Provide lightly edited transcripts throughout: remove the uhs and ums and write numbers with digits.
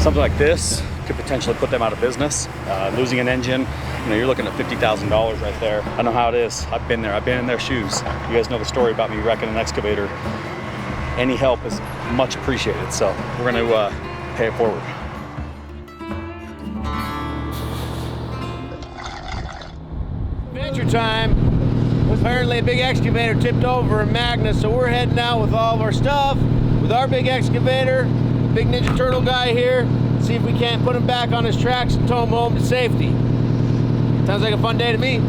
Something like this could potentially put them out of business. Losing an engine, you're looking at $50,000 right there. I know how it is. I've been there. I've been in their shoes. You guys know the story about me wrecking an excavator. Any help is much appreciated. So we're going to pay it forward. Adventure time. Apparently a big excavator tipped over in Magna, so we're heading out with all of our stuff, with our big excavator, big Ninja Turtle guy here, see if we can't put him back on his tracks and tow him home to safety. Sounds like a fun day to me.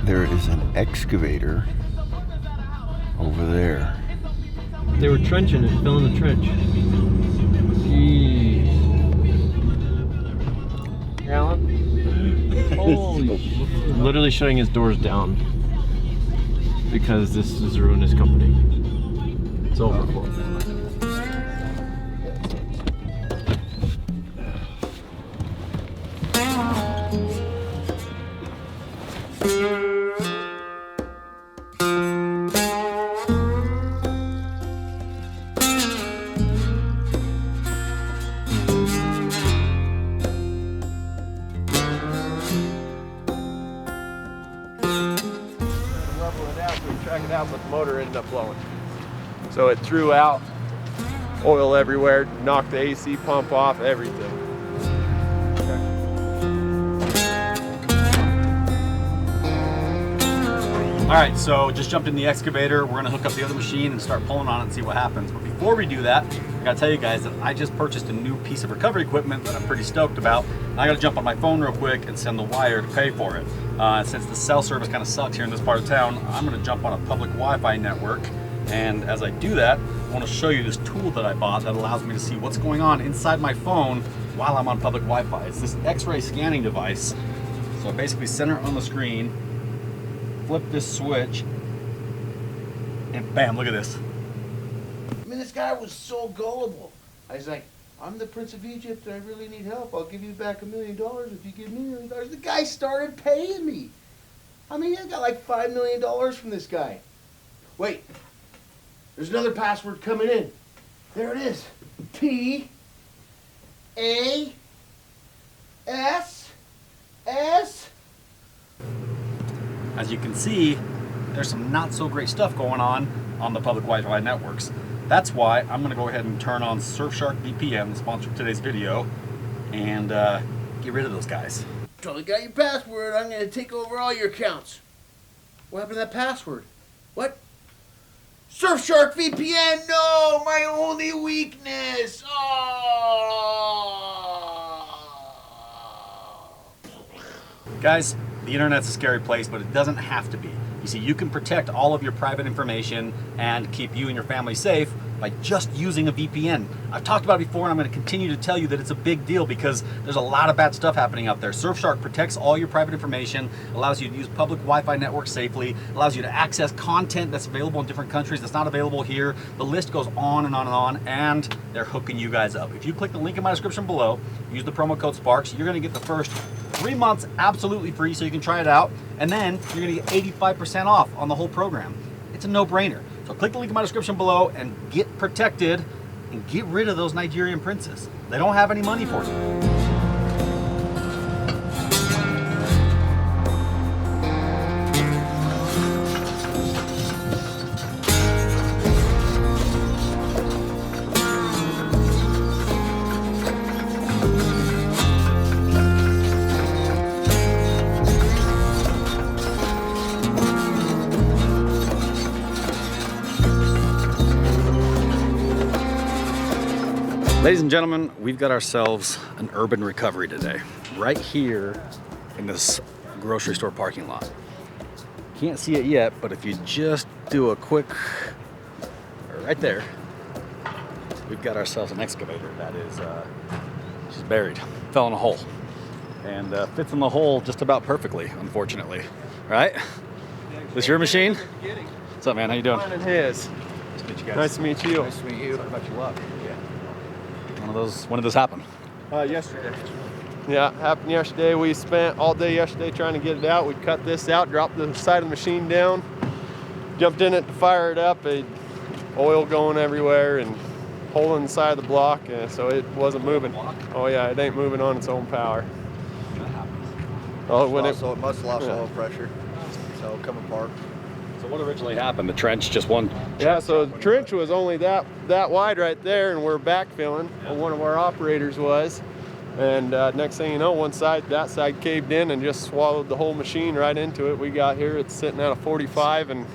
There is an excavator over there. They were trenching it, filling the trench. Jeez. Alan? Holy shit. Literally shutting his doors down because this is ruining his company. It's over for him. It out, but the motor ended up blowing. So it threw out oil everywhere, knocked the AC pump off, everything. Okay. All right, so just jumped in the excavator. We're gonna hook up the other machine and start pulling on it and see what happens. But before we do that, I gotta tell you guys that I just purchased a new piece of recovery equipment that I'm pretty stoked about. And I gotta jump on my phone real quick and send the wire to pay for it. Since the cell service kind of sucks here in this part of town, I'm gonna jump on a public Wi-Fi network. And as I do that, I wanna show you this tool that I bought that allows me to see what's going on inside my phone while I'm on public Wi-Fi. It's this X-ray scanning device. So I basically center it on the screen, flip this switch, and bam, look at this. I mean, this guy was so gullible. I was like, I'm the Prince of Egypt and I really need help. I'll give you back $1 million if you give me $1 million. The guy started paying me. I mean, I got like $5 million from this guy. Wait, there's another password coming in. There it is. P-A-S-S. As you can see, there's some not so great stuff going on the public Wi-Fi networks. That's why I'm gonna go ahead and turn on Surfshark VPN, the sponsor of today's video, and get rid of those guys. Totally got your password. I'm gonna take over all your accounts. What happened to that password? What? Surfshark VPN, no, my only weakness. Oh. Guys, the internet's a scary place, but it doesn't have to be. You see, you can protect all of your private information and keep you and your family safe by just using a VPN. I've talked about it before, and I'm going to continue to tell you that it's a big deal because there's a lot of bad stuff happening out there. Surfshark protects all your private information, allows you to use public Wi-Fi networks safely, allows you to access content that's available in different countries that's not available here. The list goes on and on and on, and they're hooking you guys up. If you click the link in my description below, use the promo code SPARKS, you're going to get the first 3 months absolutely free so you can try it out, and then you're going to get 85% off on the whole program. It's a no-brainer. So click the link in my description below and get protected and get rid of those Nigerian princes. They don't have any money for you. Ladies and gentlemen, we've got ourselves an urban recovery today, right here in this grocery store parking lot. Can't see it yet, but if you just do a quick, right there, we've got ourselves an excavator that is just buried, fell in a hole, and fits in the hole just about perfectly, unfortunately. Right? This your machine? What's up, man? How you doing? Mine and his. Nice to meet you guys. Nice to meet you. Nice to meet you. Sorry about your luck. Yeah. One of those. When did this happen? Yesterday. Yeah, happened yesterday. We spent all day yesterday trying to get it out. We cut this out, dropped the side of the machine down, jumped in it to fire it up. Oil going everywhere and hole in the side of the block, so it wasn't moving. Oh yeah, it ain't moving on its own power. That happens. Oh, when Also, it must have lost yeah. oil pressure, so it'll come apart. So what originally happened? The trench, just one. Yeah, so the trench was only that wide right there, and we're backfilling. Well, one of our operators was, and next thing you know, that side caved in and just swallowed the whole machine right into it. We got here, it's sitting at a 45, and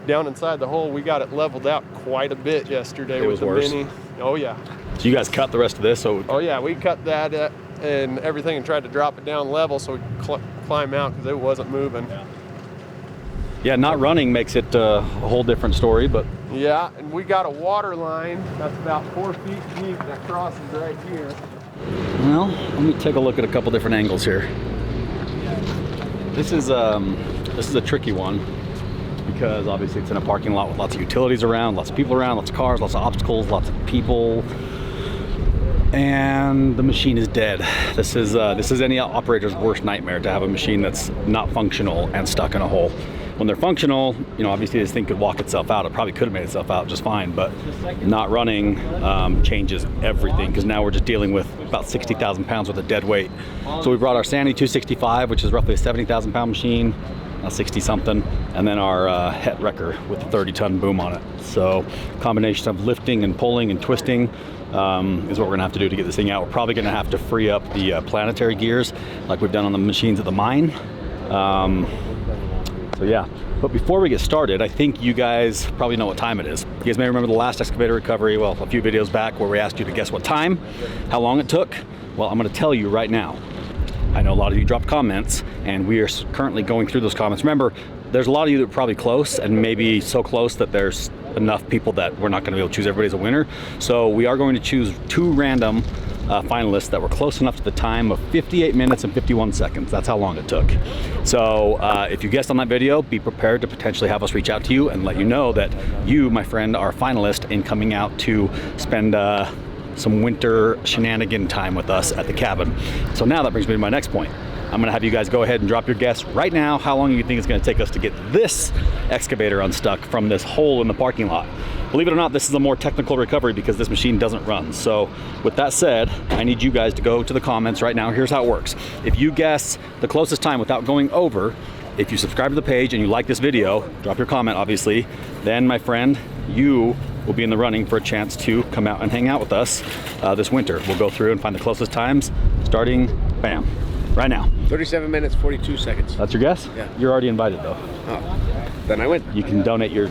down inside the hole, we got it leveled out quite a bit yesterday It with was the worse? mini. Oh yeah. So you guys cut the rest of this, so Oh yeah, we cut that and everything and tried to drop it down level so we could climb out because it wasn't moving. yeah, not running makes it a whole different story, but Yeah, and we got a water line that's about 4 feet deep that crosses right here. well, let me take a look at a couple different angles here. This is a tricky one because obviously it's in a parking lot with lots of utilities around, lots of people around, lots of cars, lots of obstacles, lots of people, and the machine is dead. This is any operator's worst nightmare, to have a machine that's not functional and stuck in a hole. When they're functional, you know, obviously this thing could walk itself out. It probably could have made itself out just fine, but not running changes everything, because now we're just dealing with about 60,000 pounds worth of dead weight. So we brought our Sandy 265, which is roughly a 70,000 pound machine, 60 something, and then our Het Wrecker with a 30-ton boom on it. So combination of lifting and pulling and twisting is what we're gonna have to do to get this thing out. We're probably gonna have to free up the planetary gears like we've done on the machines at the mine. So yeah, but before we get started, I think you guys probably know what time it is. You guys may remember the last excavator recovery, well, a few videos back, where we asked you to guess what time, how long it took. Well, I'm gonna tell you right now. I know a lot of you dropped comments, and we are currently going through those comments. Remember, there's a lot of you that are probably close, and maybe so close that there's enough people that we're not gonna be able to choose everybody as a winner. So we are going to choose 2 random finalists that were close enough to the time of 58 minutes and 51 seconds. That's how long it took. So if you guessed on that video, be prepared to potentially have us reach out to you and let you know that you, my friend, are a finalist in coming out to spend some winter shenanigan time with us at the cabin. So now that brings me to my next point. I'm gonna have you guys go ahead and drop your guess right now how long you think it's gonna take us to get this excavator unstuck from this hole in the parking lot. Believe it or not, this is a more technical recovery because this machine doesn't run. So with that said, I need you guys to go to the comments right now. Here's how it works. If you guess the closest time without going over, if you subscribe to the page and you like this video, drop your comment obviously, then my friend, you will be in the running for a chance to come out and hang out with us this winter. We'll go through and find the closest times, starting, bam, right now. 37 minutes, 42 seconds. That's your guess? Yeah. You're already invited though. Oh, then I win. You can donate your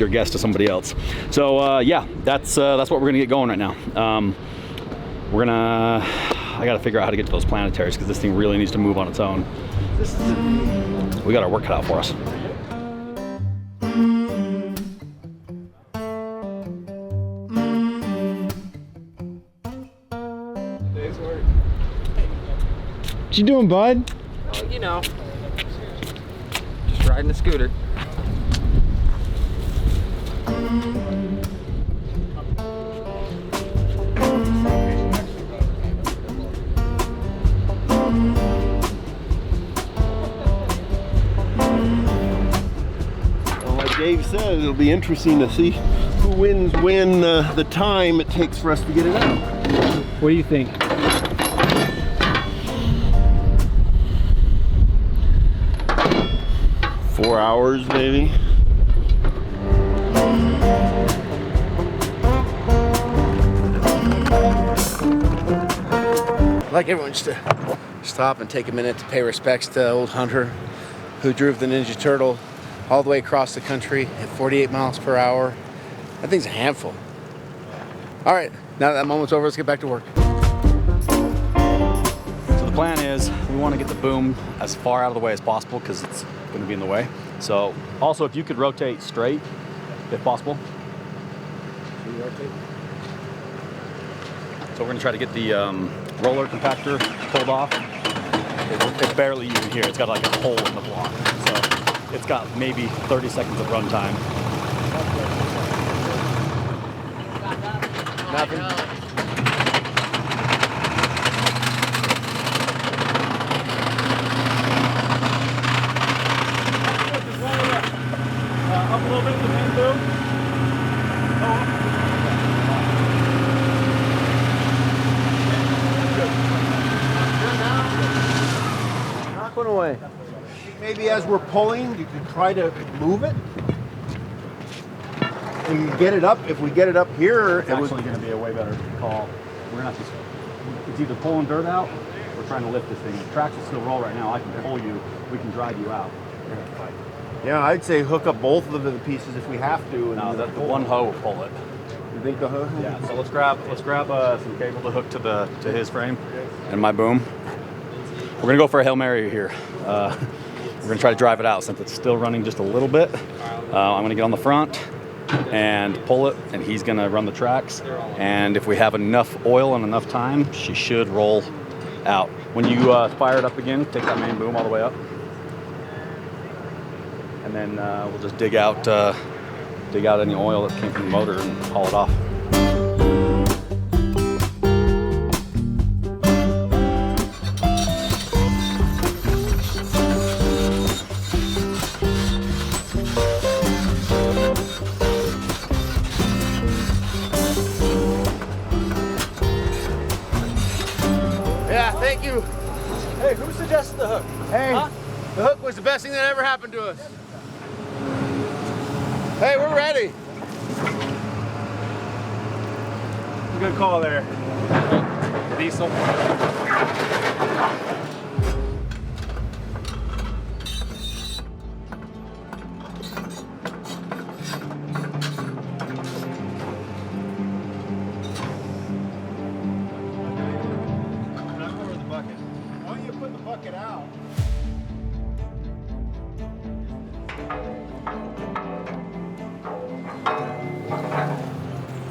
guess to somebody else. So yeah, that's what we're gonna get going right now. I gotta figure out how to get to those planetaries because this thing really needs to move on its own. We got our work cut out for us. What you doing, bud? Oh, you know, just riding a scooter. Well, like Dave said, it'll be interesting to see who wins when the time it takes for us to get it out. What do you think? Four hours, maybe. I'd like everyone just to stop and take a minute to pay respects to old Hunter, who drove the Ninja Turtle all the way across the country at 48 miles per hour. That thing's a handful. All right, Now that moment's over, let's get back to work. So the plan is we want to get the boom as far out of the way as possible because it's going to be in the way. So also if you could rotate straight, if possible. So we're going to try to get the roller compactor pulled off. It's barely even here. It's got like a hole in the block. So it's got maybe 30 seconds of run time. Nothing. Up a little bit with the main boom. Knock one away. Maybe as we're pulling, you could try to move it and get it up. If we get it up here, It's actually going to be a way better call. We're going to have to, it's either pulling dirt out or trying to lift this thing. The tracks will still roll right now. I can pull you. We can drive you out. yeah, I'd say hook up both of the pieces if we have to. And No, the one hoe will pull it. You think the hook? Yeah. So let's grab some cable to hook to his frame and my boom. We're gonna go for a Hail Mary here. We're gonna try to drive it out since it's still running just a little bit. I'm gonna get on the front and pull it, and he's gonna run the tracks. And if we have enough oil and enough time, she should roll out. When you fire it up again, take that main boom all the way up, and then we'll just dig out any oil that came from the motor and haul it off. Yeah, thank you. Hey, who suggested the hook? Hey, the hook was the best thing that ever happened to us. Hey, we're ready. Good call there. Diesel. Why don't you put the bucket out?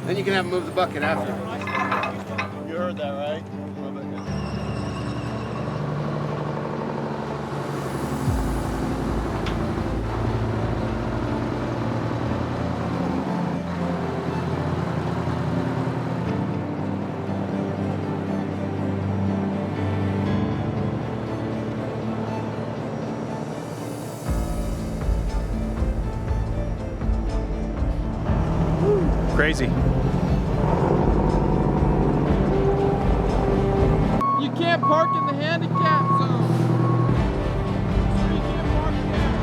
Then you can have him move the bucket after. You heard that, right? Crazy. You can't park in the handicap zone. You can't park there.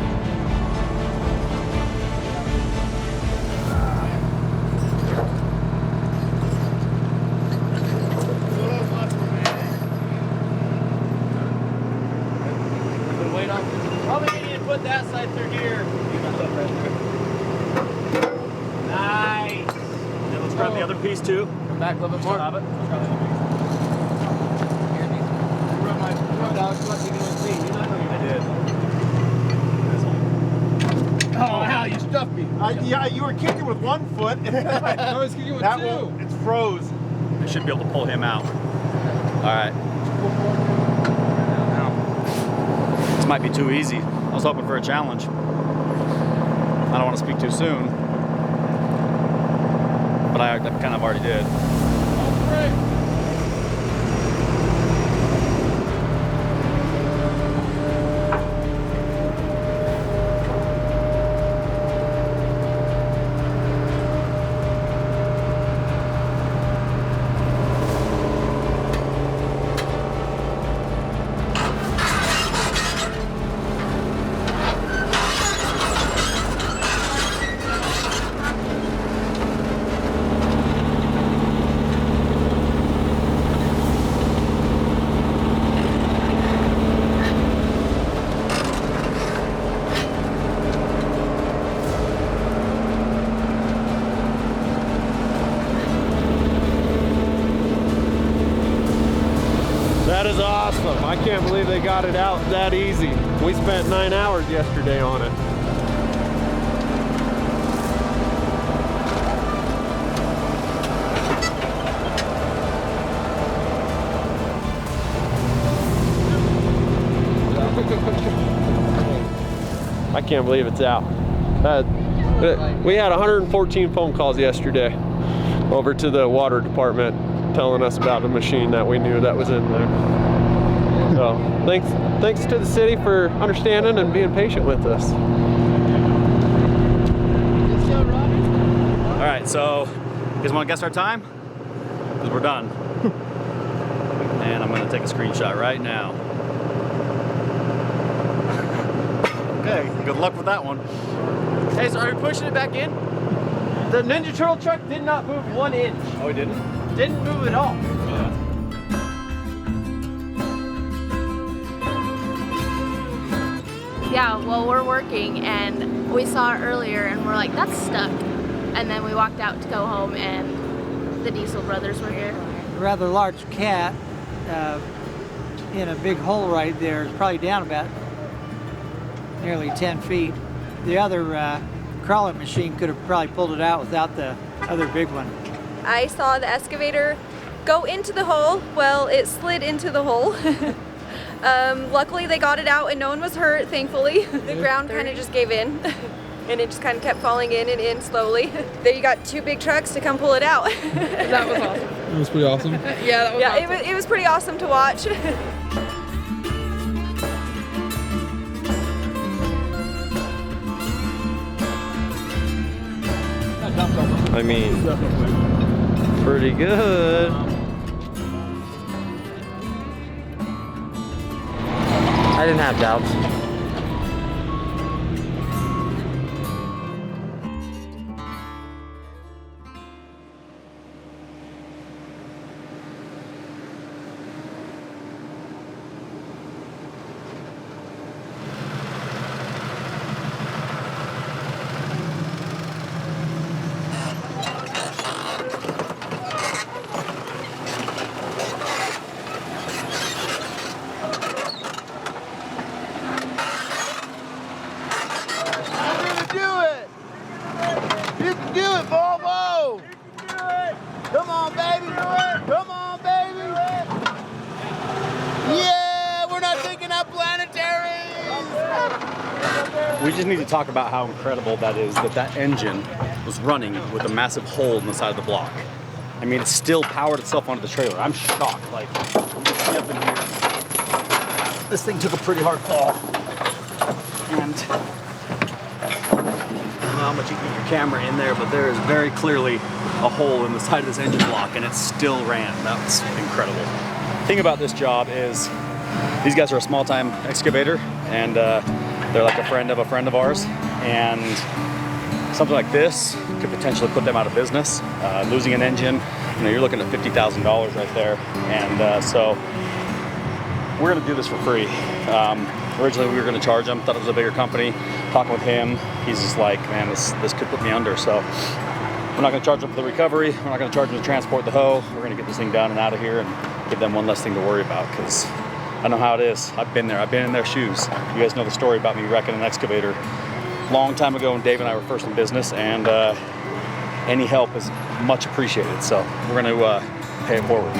Wait on. Probably need to put that side through here. Nice. And let's grab the other piece too. Come back a little bit more. Have it. Let's grab the other piece. I did. Oh, hell, you stuffed me. Yeah, you were kicking with one foot. I was kicking with that two. won't, it's froze. I should be able to pull him out. All right. This might be too easy. I was hoping for a challenge. I don't want to speak too soon, but I kind of already did. That is awesome. I can't believe they got it out that easy. We spent 9 hours yesterday on it. I can't believe it's out. We had 114 phone calls yesterday over to the water department telling us about the machine that we knew that was in there. So thanks to the city for understanding and being patient with us. All right, so you guys want to guess our time? Because we're done. And I'm going to take a screenshot right now. Okay, good luck with that one. Hey, so are we pushing it back in? The Ninja Turtle truck did not move 1 inch. Oh, he didn't? Didn't move at all. Yeah, well, we're working and we saw it earlier and we're like, that's stuck. And then we walked out to go home and the Diesel brothers were here. A rather large cat in a big hole right there is probably down about nearly 10 feet. The other crawling machine could have probably pulled it out without the other big one. I saw the excavator go into the hole. Well, it slid into the hole. Luckily they got it out and no one was hurt, thankfully. The ground kind of just gave in and it just kind of kept falling in and in slowly. Then you got 2 big trucks to come pull it out. That was awesome. It was pretty awesome. Yeah, that was awesome. It was pretty awesome to watch. I mean, pretty good. I didn't have doubts. Come on, baby. Come on, baby. Yeah, we're not thinking of planetary. We just need to talk about how incredible that is that engine was running with a massive hole in the side of the block. I mean, it still powered itself onto the trailer. I'm shocked. Like, I'm just up in here. This thing took a pretty hard fall. And I don't know how much you can get your camera in there, but there is very clearly a hole in the side of this engine block, and it still ran. That's incredible. The thing about this job is these guys are a small-time excavator, and they're like a friend of ours, and something like this could potentially put them out of business. Losing an engine, you know, you're looking at $50,000 right there, and so we're gonna do this for free. Originally we were gonna charge them, thought it was a bigger company. Talking with him, he's just like, man, this could put me under, so we're not gonna charge them for the recovery, we're not gonna charge them to transport the hoe, we're gonna get this thing done and out of here and give them one less thing to worry about, because I know how it is. I've been there, I've been in their shoes. You guys know the story about me wrecking an excavator long time ago when Dave and I were first in business, and any help is much appreciated, so we're gonna pay it forward.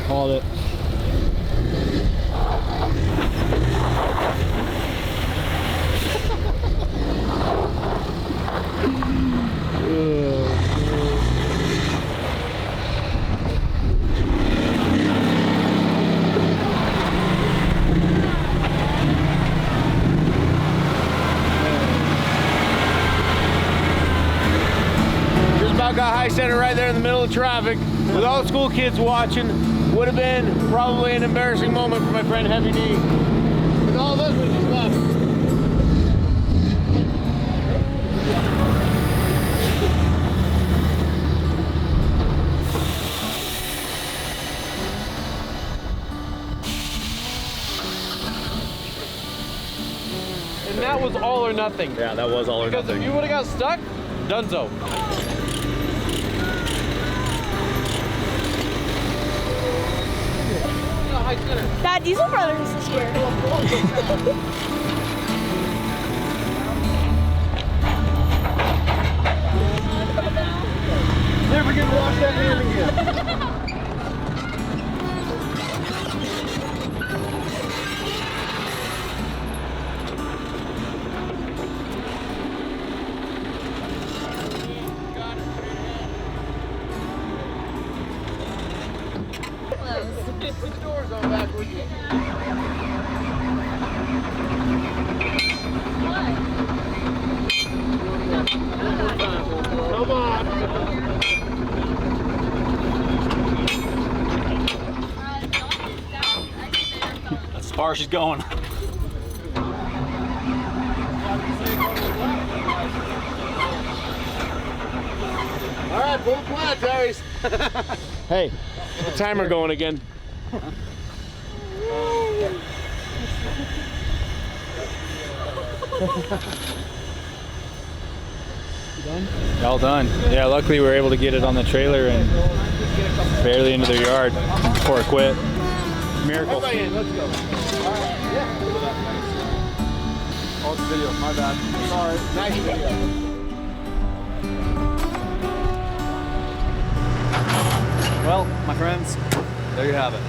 Called it. I sent it right there in the middle of traffic with all the school kids watching. Would have been probably an embarrassing moment for my friend Heavy D. With all of us, we just left. And that was all or nothing. Yeah, that was all or Because nothing. if you would have got stuck, donezo. That Diesel Brothers is here. Never get to wash that hand again. Put the doors on back with you. Come on. That's as far as she's going. All right, pull the flat tires. Hey, the timer going again. All done. Yeah, luckily we were able to get it on the trailer and barely into their yard before it quit. Miracle. Let's go. Oh, it's video. My bad. Sorry. Nice video. Well, my friends, there you have it.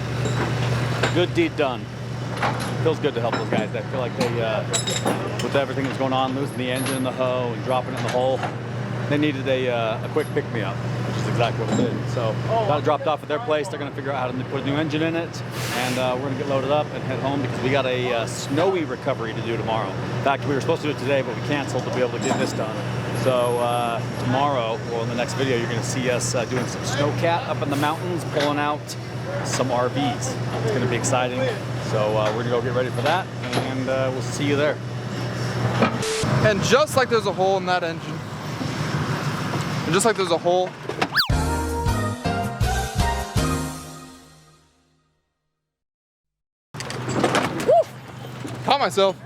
Good deed done. Feels good to help those guys. I feel like they, with everything that's going on, losing the engine in the hoe and dropping it in the hole, they needed a quick pick-me-up, which is exactly what we did. So got it dropped off at their place. They're going to figure out how to put a new engine in it, and we're going to get loaded up and head home because we got a snowy recovery to do tomorrow. In fact, we were supposed to do it today, but we canceled to be able to get this done. So tomorrow, or in the next video, you're going to see us doing some snowcat up in the mountains, pulling out some RVs. It's going to be exciting. So we're going to go get ready for that, and we'll see you there. And just like there's a hole in that engine, and just like there's a hole. Woo! Caught myself.